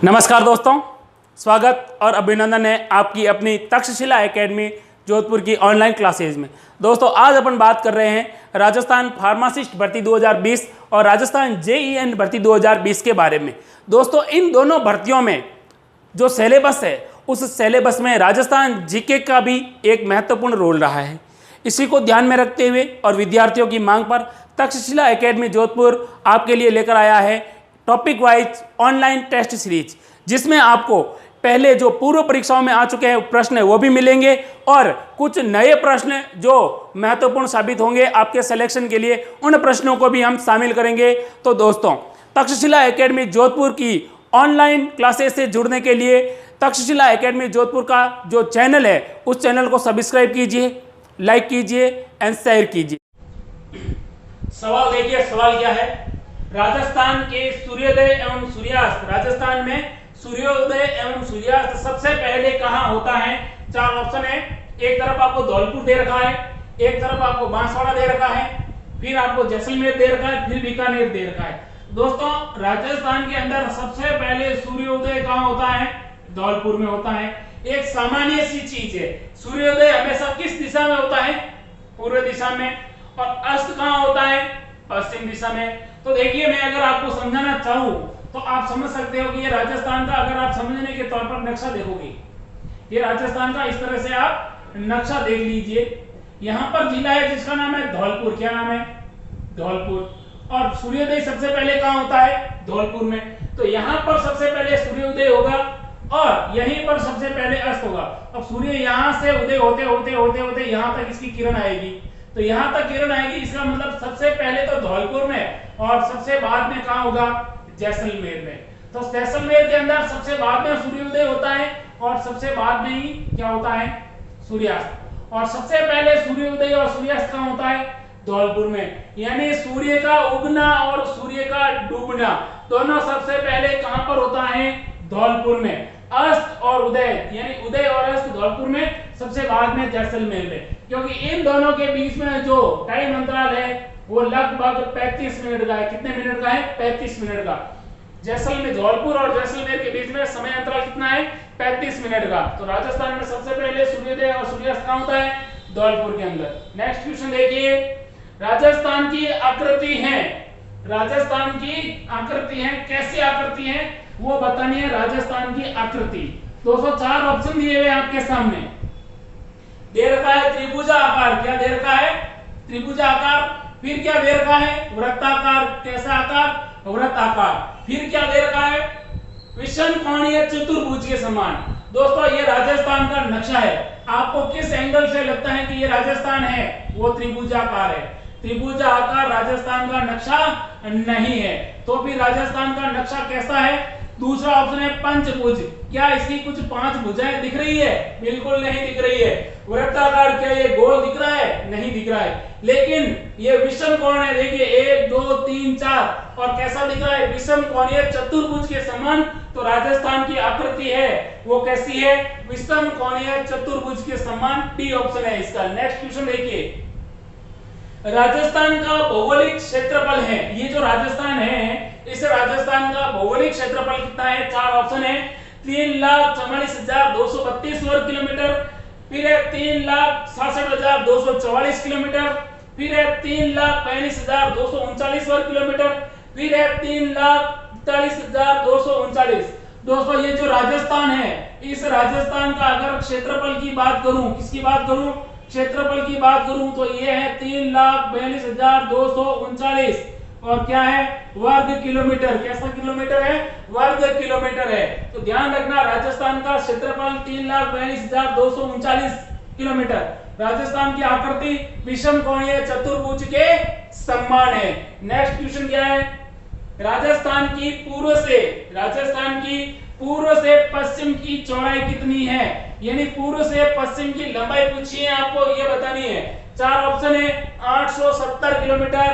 नमस्कार दोस्तों, स्वागत और अभिनंदन है आपकी अपनी तक्षशिला एकेडमी जोधपुर की ऑनलाइन क्लासेज में। दोस्तों आज अपन बात कर रहे हैं राजस्थान फार्मासिस्ट भर्ती 2020 और राजस्थान जेईएन भर्ती 2020 के बारे में। दोस्तों इन दोनों भर्तियों में जो सिलेबस है उस सिलेबस में राजस्थान जीके का भी एक महत्वपूर्ण रोल रहा है। इसी को ध्यान में रखते हुए और विद्यार्थियों की मांग पर तक्षशिला एकेडमी जोधपुर आपके लिए लेकर आया है topic wise online test series, जिसमें आपको पहले जो पूर्व परीक्षाओं में आ चुके हैं प्रश्न वो भी मिलेंगे और कुछ नए प्रश्न जो महत्वपूर्ण साबित होंगे आपके सिलेक्शन के लिए, उन प्रश्नों को भी हम शामिल करेंगे। तो दोस्तों तक्षशिला एकेडमी जोधपुर की ऑनलाइन क्लासेस से जुड़ने के लिए तक्षशिला एकेडमी जोधपुर का जो चैनल है उस चैनल को सब्सक्राइब कीजिए, लाइक कीजिए एंड शेयर कीजिए। सवाल देखिए, सवाल क्या है? राजस्थान के सूर्योदय एवं सूर्यास्त, राजस्थान में सूर्योदय एवं सूर्यास्त सबसे पहले कहां होता है? चार ऑप्शन है। एक तरफ आपको धौलपुर दे रखा है, एक तरफ आपको बांसवाड़ा दे रखा है, फिर आपको जैसलमेर दे रखा है, फिर बीकानेर दे रखा है। दोस्तों राजस्थान के अंदर सबसे पहले सूर्योदय कहां होता है? धौलपुर में होता है। एक सामान्य सी चीज है, सूर्योदय हमेशा किस दिशा में होता है? पूर्व दिशा में। और अस्त कहां होता है? पश्चिम दिशा में। तो देखिए मैं अगर आपको समझाना चाहूं तो आप समझ सकते हो कि ये राजस्थान का, अगर आप समझने के तौर पर नक्शा देखोगे, ये राजस्थान का इस तरह से आप नक्शा देख लीजिए। यहाँ पर जिला है जिसका नाम है धौलपुर। क्या नाम है? धौलपुर। और सूर्योदय सबसे पहले कहाँ होता है? धौलपुर में। तो यहाँ पर सबसे पहले सूर्योदय होगा और यहीं पर सबसे पहले अस्त होगा। अब सूर्य यहाँ से उदय होते होते होते होते यहाँ तक इसकी किरण आएगी, तो यहाँ तक किरण आएगी, इसका मतलब सबसे पहले तो धौलपुर में और सबसे बाद में कहाँ होगा? जैसलमेर में। तो जैसलमेर के अंदर सबसे बाद में सूर्योदय होता है और सबसे बाद में ही क्या होता है? सूर्यास्त। और सबसे पहले सूर्योदय और सूर्यास्त कहाँ होता है? धौलपुर में। यानी सूर्य का उगना और सूर्य का डूबना दोनों सबसे पहले कहां पर होता है? धौलपुर में। अस्त और उदय यानी उदय और अस्त धौलपुर में, सबसे बाद में जैसलमेर में। क्योंकि इन दोनों के बीच में जो टाइम अंतराल है वो लगभग 35 मिनट का है। कितने मिनट का है? 35 मिनट का। जैसलमेर, धौलपुर और जैसलमेर के बीच में समय अंतराल कितना है? 35 मिनट का। तो राजस्थान में सबसे पहले सूर्योदय और सूर्यास्त कहां होता है? धौलपुर के अंदर। नेक्स्ट क्वेश्चन देखिए, राजस्थान की आकृति है, राजस्थान की आकृति है, कैसी आकृति है वो बतानी है। राजस्थान की आकृति 204 ऑप्शन दिए हुए आपके सामने। दे रखा है त्रिभुजा आकार। क्या दे रखा है? त्रिभुजा आकार। फिर क्या दे रखा है? वृत्ताकार। कैसा आकार? वृत्ताकार। फिर क्या दे रखा है? विषम कोणीय चतुर्भुज के समान। दोस्तों ये राजस्थान का नक्शा है। आपको किस एंगल से लगता है कि ये राजस्थान है? वो त्रिभुजाकार है। त्रिभुजा आकार राजस्थान का नक्शा नहीं है। तो फिर राजस्थान का नक्शा कैसा है? दूसरा ऑप्शन है पंचभुज। क्या इसकी कुछ 5 भुजाएं दिख रही है? बिल्कुल नहीं दिख रही है। वृत्ताकार, क्या ये गोल दिख रहा है? नहीं दिख रहा है। लेकिन ये विषम कोण है, देखिए 1 2 3 4, और कैसा दिख रहा है? विषम कोणीय चतुर्भुज के समान। तो राजस्थान की आकृति है वो कैसी है? विषम कोणीय चतुर्भुज के समान। डी ऑप्शन है इसका। नेक्स्ट क्वेश्चन देखिए, राजस्थान का भौगोलिक क्षेत्रफल है, ये जो राजस्थान है इस राजस्थान का भौगोलिक क्षेत्रफल कितना है? चार ऑप्शन है। 3,44,232 वर्ग किलोमीटर, फिर है 3,66,244 किलोमीटर, फिर है 3,42,239 वर्ग किलोमीटर, फिर है 3,43,239। दोस्तों ये जो राजस्थान है इस राजस्थान का अगर क्षेत्रफल की बात करूं, किसकी बात करूं? क्षेत्रफल की बात करूं तो ये है 3,42,239 और क्या है? वर्ग किलोमीटर। कैसा किलोमीटर है? वर्ग किलोमीटर है। तो ध्यान रखना राजस्थान का क्षेत्रफल 3,42,239 किलोमीटर। राजस्थान की आकृति विषम कोणीय चतुर्भुज के समान है। नेक्स्ट क्वेश्चन क्या है? राजस्थान की पूर्व से पश्चिम की चौड़ाई कितनी है? यानी पूर्व से पश्चिम की लंबाई पूछी है, आपको ये बतानी है। चार ऑप्शन है। 870 किलोमीटर,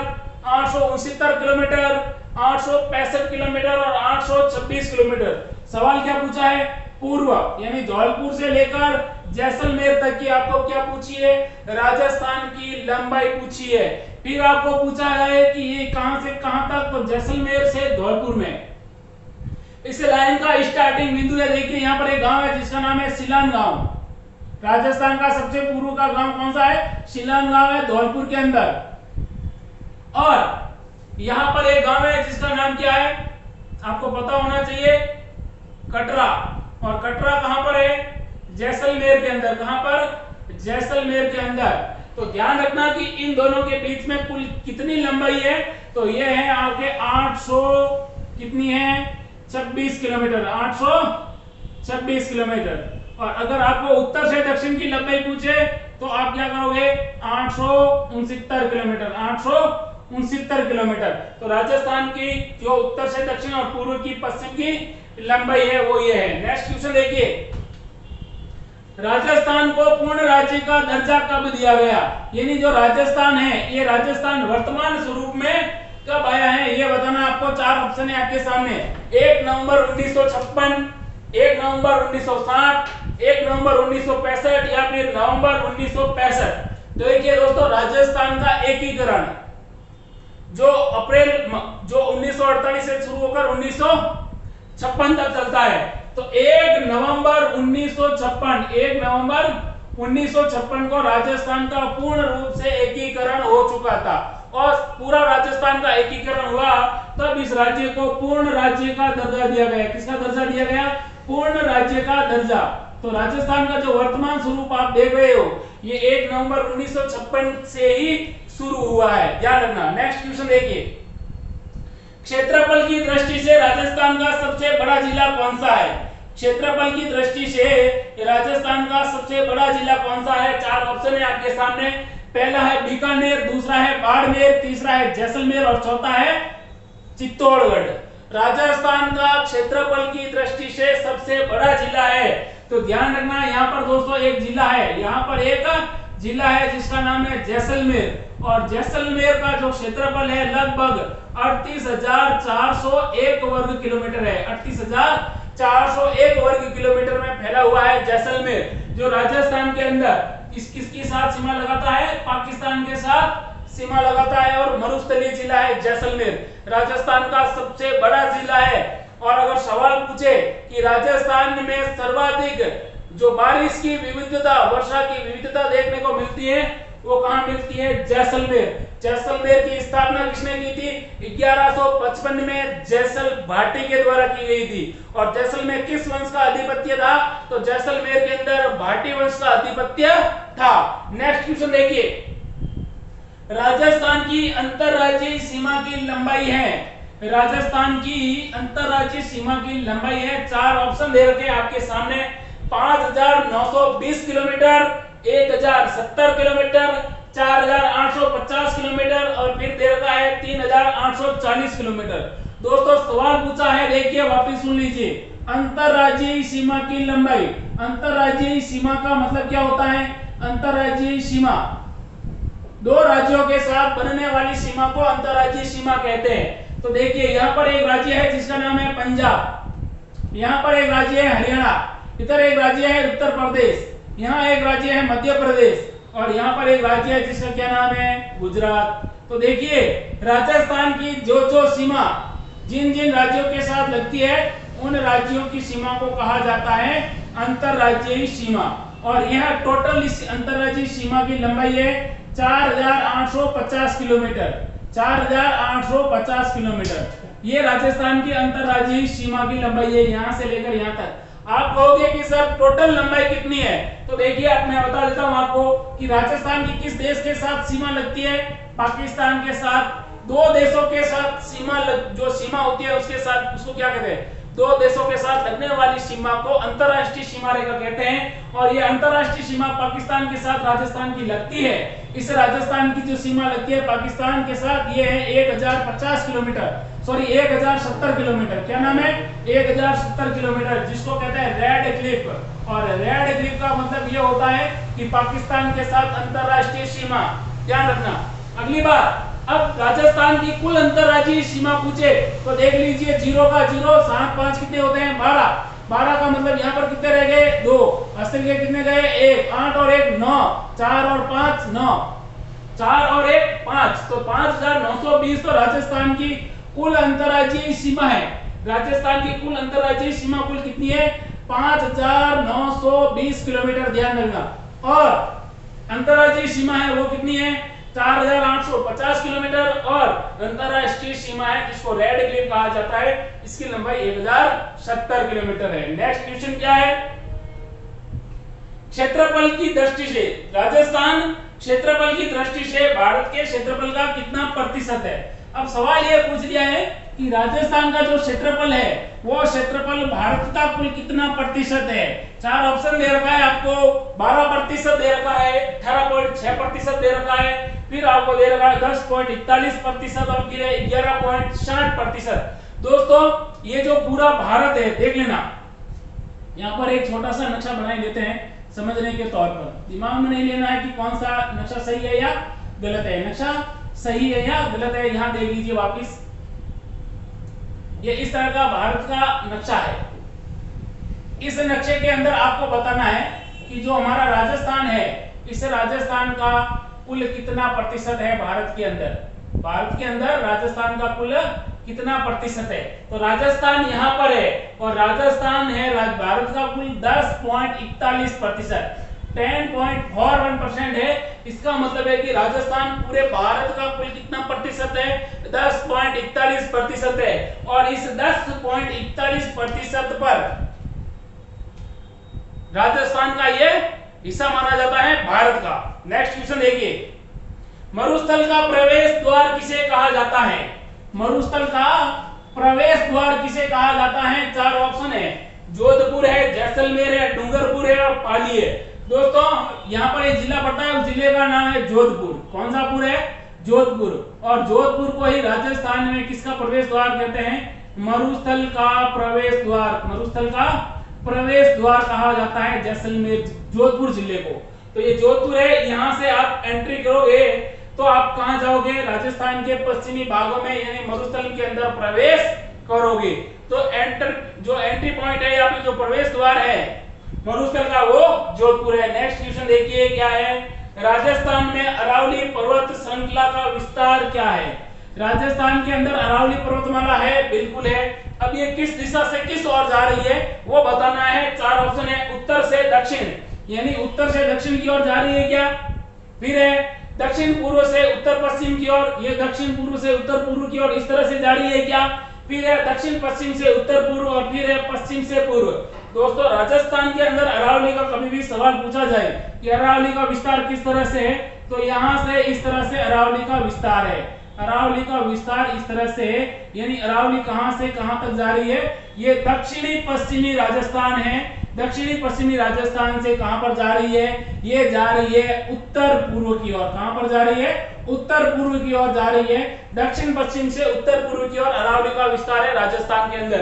869 किलोमीटर, 865 किलोमीटर और 826 किलोमीटर। सवाल क्या पूछा है? पूर्व यानी धौलपुर से लेकर जैसलमेर तक की आपको क्या पूछी है? राजस्थान की लंबाई पूछी है। फिर आपको पूछा है कि ये कहां से कहां तक? तो जैसलमेर से धौलपुर में। इस लाइन का स्टार्टिंग बिंदु है, देखिए यहाँ पर एक गांव है जिसका नाम है सिलान गांव। राजस्थान का सबसे पूर्व का गांव कौन सा है? सिलान गांव है, धौलपुर के अंदर। और यहाँ पर एक गांव है जिसका नाम क्या है, आपको पता होना चाहिए, कटरा। और कटरा कहां पर है? जैसलमेर के अंदर। कहां पर? जैसलमेर के अंदर। तो ध्यान रखना कि इन दोनों के बीच में कुल कितनी लंबाई है, तो ये है आपके 800 कितनी है 26 किलोमीटर, 826 किलोमीटर। और अगर आपको उत्तर से दक्षिण की लंबाई पूछे तो आप क्या करोगे? 869 किलोमीटर, 869 किलोमीटर। तो राजस्थान की जो उत्तर से दक्षिण और पूर्व की पश्चिम की लंबाई है वो ये है। नेक्स्ट क्वेश्चन देखिए, राजस्थान को पूर्ण राज्य का दर्जा कब दिया गया? यानी जो राजस्थान है, ये राजस्थान वर्तमान स्वरूप में कब आया है ये बताना आपको। 4 ऑप्शन है आपके सामने। 1 नवंबर 1956, 1 नवंबर 1960, 1 नवंबर 1965 या फिर नवंबर 1965। तो देखिए दोस्तों, राजस्थान का एकीकरण जो अप्रैल जो 1948 से शुरू होकर 1956 तक चलता है, तो 1 नवंबर 1956, 1 नवंबर 1956 को राजस्थान का पूर्ण रूप से एकीकरण हो चुका था। और पूरा राजस्थान का एकीकरण हुआ तब इस राज्य को पूर्ण राज्य का दर्जा दिया गया। किसका दर्जा दिया गया? पूर्ण राज्य का दर्जा। तो राजस्थान का जो वर्तमान स्वरूप आप देख रहे हो, ये 1 नवंबर 1956 से ही शुरू हुआ है, ध्यान रखना। नेक्स्ट क्वेश्चन देखिए, क्षेत्रफल की दृष्टि से राजस्थान का सबसे बड़ा जिला कौन सा है? क्षेत्रफल की दृष्टि से राजस्थान का सबसे बड़ा जिला कौन सा है? 4 ऑप्शन है आपके सामने। पहला है बीकानेर, दूसरा है बाड़मेर, तीसरा है जैसलमेर और चौथा है चित्तौड़गढ़। राजस्थान का क्षेत्रफल की दृष्टि से सबसे बड़ा जिला है, तो ध्यान रखना यहाँ पर दोस्तों एक जिला है, यहाँ पर एक जिला है जिसका नाम है जैसलमेर। और जैसलमेर का जो क्षेत्रफल है लगभग 38,401 वर्ग किलोमीटर है। 38,401 वर्ग किलोमीटर में फैला हुआ है जैसलमेर, जो राजस्थान के अंदर किसके साथ सीमा लगाता है? पाकिस्तान के साथ सीमा लगाता है। और मरुस्थलीय जिला है जैसलमेर, राजस्थान का सबसे बड़ा जिला है। और अगर सवाल पूछे कि राजस्थान में सर्वाधिक जो बारिश की विविधता, वर्षा की विविधता देखने को मिलती है, वो कहां मिलती है? जैसलमेर। जैसलमेर की स्थापना किसने की थी? 1155 में जैसल भाटी के द्वारा की गई थी। और जैसलमेर किस वंश का आधिपत्य था? तो जैसलमेर के अंदर भाटी वंश का आधिपत्य था। नेक्स्ट क्वेश्चन देखिए, राजस्थान की अंतरराज्यीय सीमा की लंबाई है, राजस्थान की अंतरराज्यीय सीमा की लंबाई है, 4 ऑप्शन दे रखे हैं आपके सामने। 5,920 किलोमीटर, 1,070 किलोमीटर, 4,850 किलोमीटर और फिर दे रखा है 3,840 किलोमीटर। दोस्तों सवाल पूछा है, देखिए वापस सुन लीजिए, अंतरराज्यीय सीमा की लंबाई। अंतरराज्यीय सीमा का मतलब क्या होता है? अंतरराज्यीय सीमा, 2 राज्यों के साथ बनने वाली सीमा को अंतरराज्यीय सीमा कहते हैं। तो देखिए यहाँ पर एक राज्य है जिसका नाम है पंजाब, यहाँ पर एक राज्य है हरियाणा, इधर एक राज्य है उत्तर प्रदेश, यहाँ एक राज्य है मध्य प्रदेश और यहाँ पर एक राज्य है जिसका क्या नाम है? गुजरात। तो देखिए राजस्थान की जो सीमा जिन जिन राज्यों के साथ लगती है, उन राज्यों की सीमा को कहा जाता है अंतरराज्यीय सीमा। और यह टोटल इस अंतरराज्यीय सीमा की लंबाई है 4,850 किलोमीटर, 4,850 किलोमीटर। ये राजस्थान की अंतरराज्यीय सीमा की लंबाई है, यहाँ से लेकर यहाँ तक। आप कहोगे कि सर टोटल लंबाई कितनी है? तो देखिए मैं बता देता हूं आपको कि राजस्थान की किस देश के साथ सीमा लगती है? पाकिस्तान के साथ। 2 देशों के साथ जो सीमा होती है उसके साथ, उसको क्या कहते हैं? 2 देशों के साथ लगने वाली सीमा को अंतरराष्ट्रीय सीमा रेखा कहते हैं। और ये अंतरराष्ट्रीय सीमा पाकिस्तान के साथ राजस्थान की लगती है। इस राजस्थान की जो सीमा लगती है पाकिस्तान के साथ, ये है 1,050 किलोमीटर, सॉरी 1,070 किलोमीटर। क्या नाम है? 1,070 किलोमीटर, जिसको कहते हैं रेड क्लिफ। और रेड क्लिफ का मतलब ये होता है कि पाकिस्तान के साथ अंतरराष्ट्रीय सीमा, ध्यान रखना। अगली बात, अब राजस्थान की कुल अंतरराज्यीय सीमा पूछे तो देख लीजिए, 0 का 0, 7 5 कितने होते हैं? 12। 12 का मतलब यहाँ पर कितने रह गए? 2। अस्सी के कितने गए? 1। 8 और 1 9, 4 और 5 9, 4 और 1 5, तो 5,920 तो राजस्थान की कुल अंतरराज्यीय सीमा है। राजस्थान की कुल अंतर्राज्यीय सीमा कुल कितनी है? 5920 किलोमीटर, ध्यान रखना। और अंतर्राज्यीय सीमा है वो कितनी है? 4850 किलोमीटर। और अंतर्राष्ट्रीय सीमा है जिसको रेड क्लिफ कहा जाता है, इसकी लंबाई 1070 किलोमीटर है। नेक्स्ट क्वेश्चन क्या है? क्षेत्रफल की दृष्टि से राजस्थान क्षेत्रफल की दृष्टि से भारत के क्षेत्रफल का कितना प्रतिशत है? अब सवाल यह पूछ दिया है कि राजस्थान का जो क्षेत्रफल है वो क्षेत्रफल भारत का कुल कितना प्रतिशत है। चार ऑप्शन दे रखा है आपको, 12% दे रखा है, 18.6% दे रखा है, फिर आपको दे रखा है 10.41% और फिर 11.60%। दोस्तों ये जो पूरा भारत है देख लेना, यहाँ पर एक छोटा सा नक्शा बना देते हैं समझने के तौर पर। दिमाग में नहीं लेना है कि कौन सा नक्शा सही है या गलत है, नक्शा सही है या गलत है। यहां देख लीजिए वापिस, ये इस तरह का भारत का नक्शा है। इस नक्शे के अंदर आपको बताना है कि जो हमारा राजस्थान है, इस राजस्थान का कुल कितना प्रतिशत है भारत के अंदर। भारत के अंदर राजस्थान का कुल कितना प्रतिशत है? तो राजस्थान यहाँ पर है और राजस्थान है भारत का कुल 10.41%, 10.41% है। इसका मतलब है कि राजस्थान पूरे भारत का कुल कितना प्रतिशत है? 10.41% है। और इस 10.41% पर राजस्थान का ये हिस्सा माना जाता है भारत का। नेक्स्ट क्वेश्चन देखिए, मरुस्थल का प्रवेश द्वार किसे कहा जाता है? मरुस्थल का प्रवेश द्वार किसे कहा जाता है? चार ऑप्शन है, जोधपुर है, जैसलमेर है, डूंगरपुर है और पाली है। दोस्तों यहाँ पर एक जिला पड़ता है, उस जिले का नाम है जोधपुर। कौन सा पुर है? जोधपुर। और जोधपुर को ही राजस्थान में किसका प्रवेश द्वार कहते हैं? मरुस्थल का प्रवेश द्वार। मरुस्थल का प्रवेश द्वार कहा जाता है जैसलमेर जोधपुर जिले को। तो ये जोधपुर है, यहाँ से आप एंट्री करोगे तो आप कहां जाओगे? राजस्थान के पश्चिमी भागों में, यानी मरुस्थल के अंदर प्रवेश करोगे। तो जो एंट्री पॉइंट है या फिर जो प्रवेश द्वार है मरुस्थल का, वो जोधपुर है। नेक्स्ट क्वेश्चन देखिए क्या है? राजस्थान में अरावली पर्वत श्रृंखला का विस्तार क्या है? राजस्थान के अंदर अरावली पर्वतमाला है, बिल्कुल है। अब ये किस दिशा से किस ओर जा रही है वो बताना है। चार ऑप्शन है, उत्तर से दक्षिण, यानी उत्तर से दक्षिण की ओर जा रही है क्या? फिर है दक्षिण पूर्व से उत्तर पश्चिम की ओर, ये दक्षिण पूर्व से उत्तर पूर्व की ओर इस तरह से जा रही है क्या? फिर है दक्षिण पश्चिम से उत्तर पूर्व और फिर है पश्चिम से पूर्व। दोस्तों राजस्थान के अंदर अरावली का कभी भी सवाल पूछा जाए कि अरावली का विस्तार किस तरह से है, तो यहाँ से इस तरह से अरावली का विस्तार है। अरावली का विस्तार इस तरह से है, यानी अरावली कहां से कहां तक जा रही है? ये दक्षिणी पश्चिमी राजस्थान है। दक्षिणी पश्चिमी राजस्थान से कहां पर जा रही है? ये जा रही है उत्तर पूर्व की ओर। कहां पर जा रही है? उत्तर पूर्व की ओर जा रही है। दक्षिण पश्चिम से उत्तर पूर्व की ओर अरावली का विस्तार है राजस्थान के अंदर।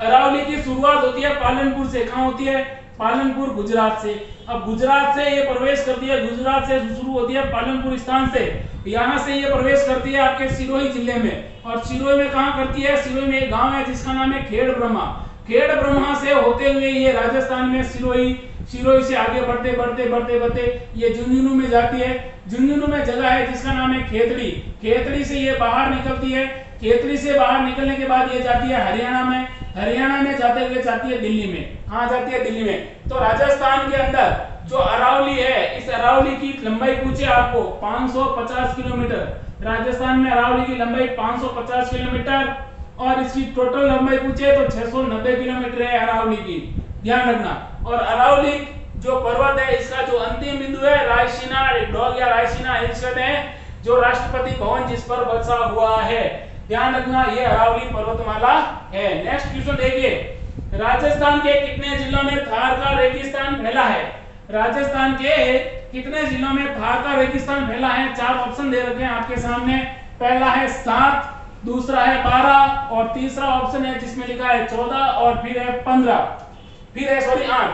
अरावली की शुरुआत होती है पालनपुर से। कहां होती है? पालनपुर, गुजरात से। अब गुजरात से ये प्रवेश करती है, गुजरात से शुरू होती है पालनपुर स्थान से, यहाँ से ये प्रवेश करती है आपके सिरोही जिले में। और सिरोही में कहां करती है? सिरोही में एक गांव है जिसका नाम है खेड़ ब्रह्मा। खेड़ ब्रह्मा से होते हुए ये राजस्थान में सिरोही, सिरोही से आगे बढ़ते बढ़ते बढ़ते बढ़ते ये झुंझुनू में जाती है। झुंझुनू में जगह है जिसका नाम है खेतड़ी। खेतड़ी से ये बाहर निकलती है। खेतड़ी से बाहर निकलने के बाद ये जाती है हरियाणा में। हरियाणा में जाते हुए जाती है दिल्ली में। कहां जाती है? दिल्ली में। तो राजस्थान के अंदर जो अरावली है, इस अरावली की लंबाई पूछे आपको 550 किलोमीटर। राजस्थान में अरावली की लंबाई 550 किलोमीटर और इसकी टोटल लंबाई पूछे तो 690 किलोमीटर है अरावली की, ध्यान रखना। और अरावली जो पर्वत है इसका जो अंतिम बिंदु है रायसीना डॉग या रायसीना हिल्स कहते हैं, जो राष्ट्रपति भवन जिस पर बसा हुआ है, ध्यान रखना, ये अरावली पर्वतमाला है। नेक्स्ट क्वेश्चन देखिए, राजस्थान के कितने जिलों में थार का रेगिस्तान फैला है? राजस्थान के कितने जिलों में थार का रेगिस्तान फैला है? चार ऑप्शन दे रखे हैं आपके सामने। पहला है 7, दूसरा है 12 और तीसरा ऑप्शन है जिसमें लिखा है 14 और फिर है 15, फिर है 8।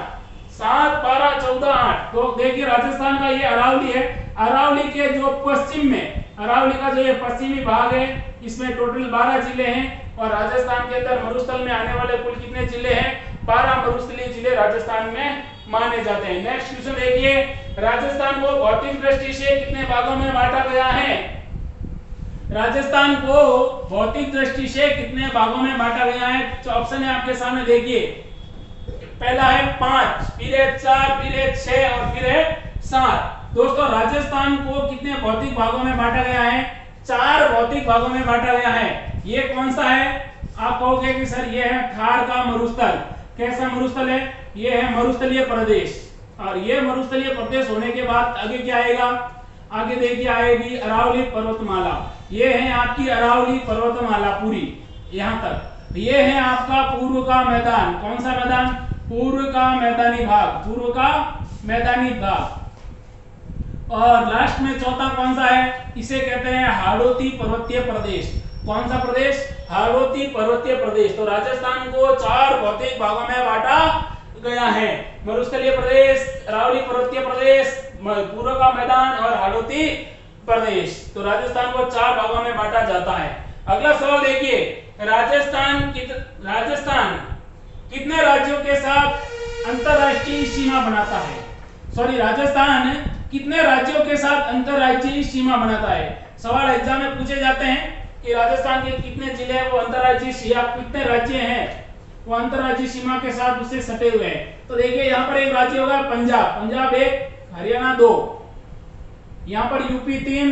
7, 12, 14, 8। तो देखिए राजस्थान का ये अरावली है। अरावली के जो पश्चिम में, अरावली का जो ये पश्चिमी भाग है, इसमें टोटल 12 जिले हैं। और राजस्थान के अंदर मरुस्थल में आने वाले कुल कितने जिले हैं? 12 मरुस्थलीय जिले राजस्थान में माने जाते हैं। नेक्स्ट क्वेश्चन देखिए, राजस्थान को भौतिक दृष्टि से कितने भागों में बांटा गया है? राजस्थान को भौतिक दृष्टि से कितने भागों में बांटा गया है? तो ऑप्शन है आपके सामने, देखिए। पहला है 5, फिर है 4, फिर है 6 और फिर है 7। दोस्तों राजस्थान को कितने भौतिक भागों में बांटा गया है? 4 भौतिक भागों में बांटा गया है। ये कौन सा है? आप कहोगे कि सर ये है थार का मरुस्थल। कैसा मरुस्थल है? ये है मरुस्थलीय प्रदेश। और ये मरुस्थलीय प्रदेश होने के बाद आगे क्या आएगा? आगे देखिए आएगी अरावली पर्वतमाला। ये है आपकी अरावली पर्वतमाला पूरी यहाँ तक। ये है आपका पूर्व का मैदान। कौन सा मैदान? पूर्व का मैदानी भाग, पूर्व का मैदानी भाग। और लास्ट में चौथा कौन सा है? इसे कहते हैं हाड़ौती पर्वतीय प्रदेश। कौन सा प्रदेश? हाड़ौती पर्वतीय प्रदेश। तो राजस्थान को 4 भौतिक भागों में बांटा गया है। मरुस्थलीय प्रदेश, अरावली पर्वतीय प्रदेश, पूर्व का मैदान और हाड़ौती प्रदेश। तो राजस्थान को 4 भागों में बांटा जाता है। अगला सवाल देखिए, राजस्थान कितने राज्यों के साथ अंतरराष्ट्रीय सीमा बनाता है? सॉरी, राजस्थान कितने राज्यों के साथ अंतरराष्ट्रीय सीमा बनाता है? सवाल एग्जाम में पूछे जाते हैं कि राजस्थान के कितने जिले वो अंतरराष्ट्रीय सीमा, कितने राज्य हैं वो अंतरराज्यीय सीमा के साथ उससे सटे हुए हैं। तो देखिए यहाँ पर एक राज्य होगा पंजाब, पंजाब 1, हरियाणा 2, यहाँ पर यूपी 3,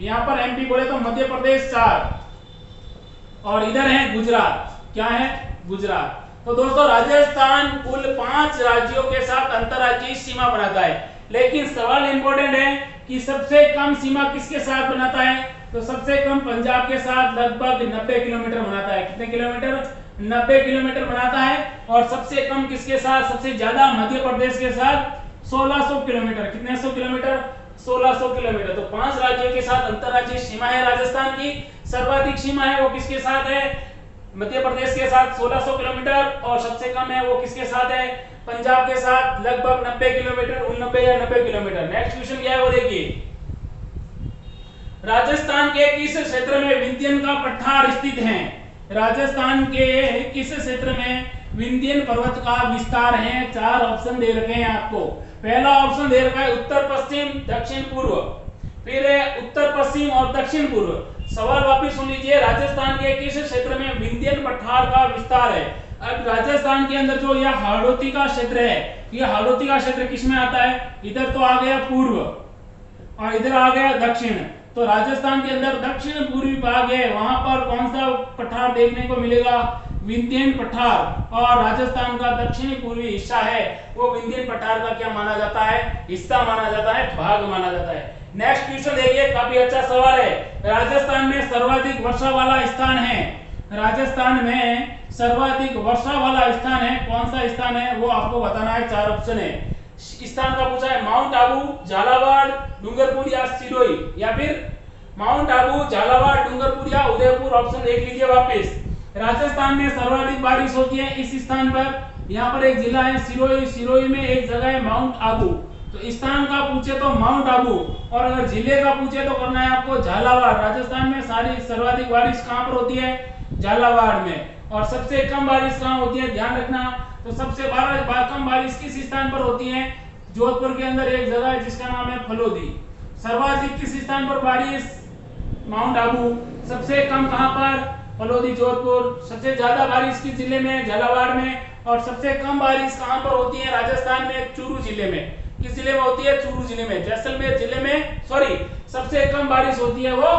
यहाँ पर एमपी बोले तो मध्य प्रदेश 4 और इधर है गुजरात। क्या है? गुजरात। तो दोस्तों राजस्थान कुल 5 राज्यों के साथ अंतरराज्यीय सीमा बनाता है। लेकिन सवाल इंपॉर्टेंट है कि सबसे कम सीमा किसके साथ बनाता है? तो सबसे कम पंजाब के साथ लगभग 90 किलोमीटर बनाता है। कितने किलोमीटर? 90 किलोमीटर बनाता है। और सबसे कम किसके साथ? सबसे ज्यादा मध्य प्रदेश के साथ 1600 किलोमीटर। कितने 100 किलोमीटर? 1600 किलोमीटर। तो 5 राज्यों के साथ अंतरराज्यीय सीमा है राजस्थान की। सर्वाधिक सीमा है वो किसके साथ है? मध्य प्रदेश के साथ 1600 किलोमीटर। और सबसे कम है वो किसके साथ है? पंजाब के साथ लगभग 90 किलोमीटर, 89 या 90 किलोमीटर। नेक्स्ट क्वेश्चन क्या है वो देखिए, राजस्थान के किस क्षेत्र में विंध्यन का पठार स्थित है? राजस्थान के किस क्षेत्र में विंध्यन पर्वत का विस्तार है? 4 ऑप्शन दे रखे हैं आपको। पहला ऑप्शन दे रखा है उत्तर पश्चिम, दक्षिण पूर्व, फिर है उत्तर पश्चिम और दक्षिण पूर्व। सवाल वापिस सुन लीजिए, राजस्थान के किस क्षेत्र में विंध्यन पठार का विस्तार है? अब राजस्थान के अंदर जो यह हाड़ौती का क्षेत्र है, यह हाड़ौती का क्षेत्र किस में आता है? इधर तो आ गया पूर्व और इधर आ गया दक्षिण। तो राजस्थान के अंदर दक्षिण पूर्वी भाग है, वहां पर कौन सा पठार देखने को मिलेगा? विंध्यन पठार। और राजस्थान का दक्षिणी पूर्वी हिस्सा है वो विंध्यन पठार का क्या माना जाता है? हिस्सा माना जाता है, भाग माना जाता है। नेक्स्ट क्वेश्चन देखिए, काफी अच्छा सवाल है। राजस्थान में सर्वाधिक वर्षा वाला स्थान है। राजस्थान में सर्वाधिक वर्षा वाला स्थान है, कौन सा स्थान है वो आपको बताना है। 4 ऑप्शन है। स्थान का पूछा है माउंट आबू, झालावाड़, डूंगरपुर या सिरोही, या फिर माउंट आबू, झालावाड़, डूंगरपुर या उदयपुर। ऑप्शन देख लीजिए वापस। राजस्थान में सर्वाधिक बारिश होती है इस स्थान पर। यहाँ पर एक जिला है सिरोही, सिरोही में एक जगह है माउंट आबू। तो स्थान का पूछे तो माउंट आबू, और अगर जिले का पूछे तो करना है आपको झालावाड़। राजस्थान में सारी सर्वाधिक बारिश कहाँ पर होती है? झालावाड़ में। और सबसे कम बारिश कहाँ होती है? ध्यान रखना। तो सबसे कम बारिश किस स्थान पर होती है? जोधपुर के अंदर एक जगह है जिसका नाम है फलोदी। सर्वाधिक किस स्थान पर बारिश? माउंट आबू। सबसे कम कहां पर? फलोदी, जोधपुर। सबसे ज्यादा बारिश किस जिले में? झालावाड़ में। और सबसे कम बारिश कहां पर होती है राजस्थान में? चूरू जिले में। किस जिले में होती है? चूरू जिले में। जैसलमेर जिले में, सॉरी, सबसे कम बारिश होती है वो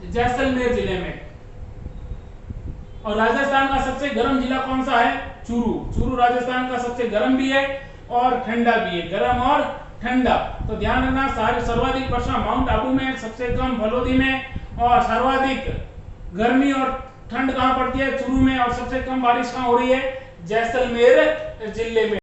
जैसलमेर जिले में। और राजस्थान का सबसे गर्म जिला कौन सा है? चूरू। चूरू राजस्थान का सबसे गर्म भी है और ठंडा भी है, गर्म और ठंडा। तो ध्यान रखना, सर्वाधिक वर्षा माउंट आबू में, सबसे कम फलोदी में, और सर्वाधिक गर्मी और ठंड कहां पड़ती है? चूरू में। और सबसे कम बारिश कहां हो रही है? जैसलमेर जिले में।